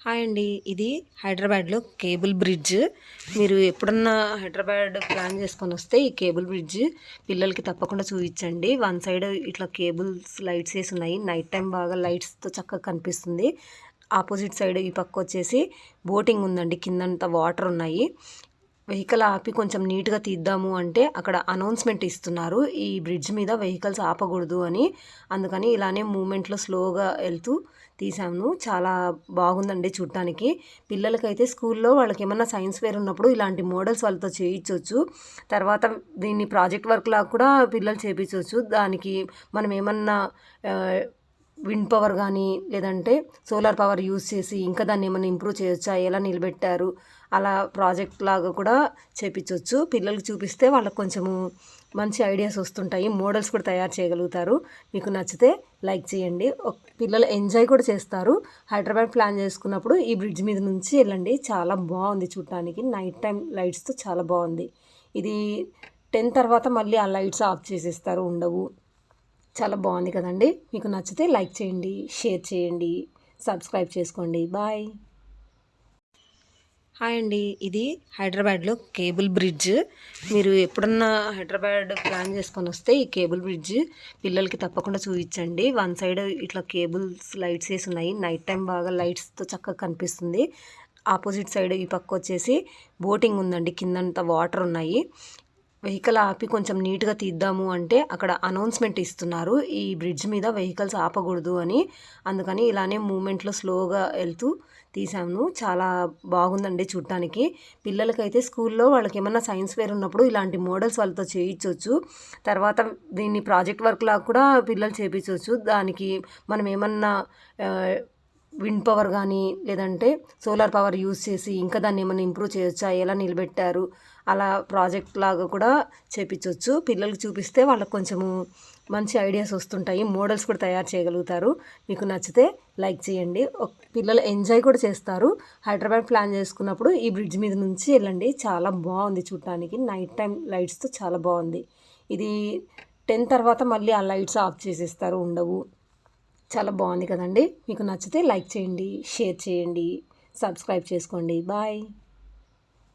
Hi అండి. ఇది హైదరాబాద్లో కేబుల్ బ్రిడ్జ్. మీరు ఎప్పుడన్నా హైదరాబాద్ ప్లాన్ చేసుకొని వస్తే ఈ కేబుల్ బ్రిడ్జ్ పిల్లలకి తప్పకుండా చూపించండి. వన్ సైడ్ ఇట్లా కేబుల్స్ లైట్స్ వేసి ఉన్నాయి. నైట్ టైం బాగా లైట్స్తో చక్కగా కనిపిస్తుంది. ఆపోజిట్ సైడ్ ఈ పక్క వచ్చేసి బోటింగ్ ఉందండి. కిందంతా వాటర్ ఉన్నాయి. వెహికల్ ఆపి కొంచెం నీట్గా తీద్దాము అంటే అక్కడ అనౌన్స్మెంట్ ఇస్తున్నారు, ఈ బ్రిడ్జ్ మీద వెహికల్స్ ఆపకూడదు అని. అందుకని ఇలానే మూమెంట్లో స్లోగా వెళ్తూ తీసాము. చాలా బాగుందండి చూడటానికి. పిల్లలకైతే స్కూల్లో వాళ్ళకి ఏమన్నా సైన్స్ ఫేర్ ఉన్నప్పుడు ఇలాంటి మోడల్స్ వాళ్ళతో చేయించవచ్చు. తర్వాత దీన్ని ప్రాజెక్ట్ వర్క్ లాగా కూడా పిల్లలు చేయించవచ్చు. దానికి మనం ఏమన్నా విండ్ పవర్ కానీ లేదంటే సోలార్ పవర్ యూజ్ చేసి ఇంకా దాన్ని ఏమైనా ఇంప్రూవ్ చేయొచ్చా, ఎలా నిలబెట్టారు, అలా ప్రాజెక్ట్ లాగా కూడా చేపించవచ్చు. పిల్లలకి చూపిస్తే వాళ్ళకి కొంచెము మంచి ఐడియాస్ వస్తుంటాయి. మోడల్స్ కూడా తయారు చేయగలుగుతారు. మీకు నచ్చితే లైక్ చేయండి. పిల్లలు ఎంజాయ్ కూడా చేస్తారు. హైదరాబాద్ ప్లాన్ చేసుకున్నప్పుడు ఈ బ్రిడ్జ్ మీద నుంచి వెళ్ళండి. చాలా బాగుంది చూడటానికి. నైట్ టైం లైట్స్తో చాలా బాగుంది. ఇది 10 తర్వాత మళ్ళీ ఆ లైట్స్ ఆఫ్ చేసేస్తారు, ఉండవు. చాలా బాగుంది కదండి. మీకు నచ్చితే లైక్ చేయండి, షేర్ చేయండి, సబ్స్క్రైబ్ చేసుకోండి. బాయ్. హాయ్ అండి. ఇది హైదరాబాద్లో కేబుల్ బ్రిడ్జ్. మీరు ఎప్పుడన్నా హైదరాబాద్ ప్లాన్ చేసుకొని వస్తే ఈ కేబుల్ బ్రిడ్జ్ పిల్లలకి తప్పకుండా చూపించండి. వన్ సైడ్ ఇట్లా కేబుల్స్ లైట్స్ వేసి ఉన్నాయి. నైట్ టైం బాగా లైట్స్తో చక్కగా కనిపిస్తుంది. ఆపోజిట్ సైడ్ ఈ పక్క వచ్చేసి బోటింగ్ ఉందండి. కిందంతా వాటర్ ఉన్నాయి. వెహికల్ ఆపి కొంచెం నీట్గా తీద్దాము అంటే అక్కడ అనౌన్స్మెంట్ ఇస్తున్నారు, ఈ బ్రిడ్జ్ మీద వెహికల్స్ ఆపకూడదు అని. అందుకని ఇలానే మూమెంట్లో స్లోగా వెళ్తూ తీసాము. చాలా బాగుందండి చూడటానికి. పిల్లలకైతే స్కూల్లో వాళ్ళకి ఏమన్నా సైన్స్ ఫేర్ ఉన్నప్పుడు ఇలాంటి మోడల్స్ వాళ్ళతో చేయించవచ్చు. తర్వాత దీన్ని ప్రాజెక్ట్ వర్క్ లాగా కూడా పిల్లలు చేయించవచ్చు. దానికి మనం ఏమన్నా విండ్ పవర్ కానీ లేదంటే సోలార్ పవర్ యూజ్ చేసి ఇంకా దాన్ని ఏమైనా ఇంప్రూవ్ చేయొచ్చా, ఎలా నిలబెట్టారు, అలా ప్రాజెక్ట్ లాగా కూడా చేపించవచ్చు. పిల్లలకి చూపిస్తే వాళ్ళకి కొంచెము మంచి ఐడియాస్ వస్తుంటాయి. మోడల్స్ కూడా తయారు చేయగలుగుతారు. మీకు నచ్చితే లైక్ చేయండి. పిల్లలు ఎంజాయ్ కూడా చేస్తారు. హైదరాబాద్ ప్లాన్ చేసుకున్నప్పుడు ఈ బ్రిడ్జ్ మీద నుంచి వెళ్ళండి. చాలా బాగుంది చూడటానికి. నైట్ టైం లైట్స్తో చాలా బాగుంది. ఇది 10 తర్వాత మళ్ళీ ఆ లైట్స్ ఆఫ్ చేసేస్తారు, ఉండవు. చాలా బాగుంది కదండి. మీకు నచ్చితే లైక్ చేయండి, షేర్ చేయండి, సబ్స్క్రైబ్ చేసుకోండి. బాయ్.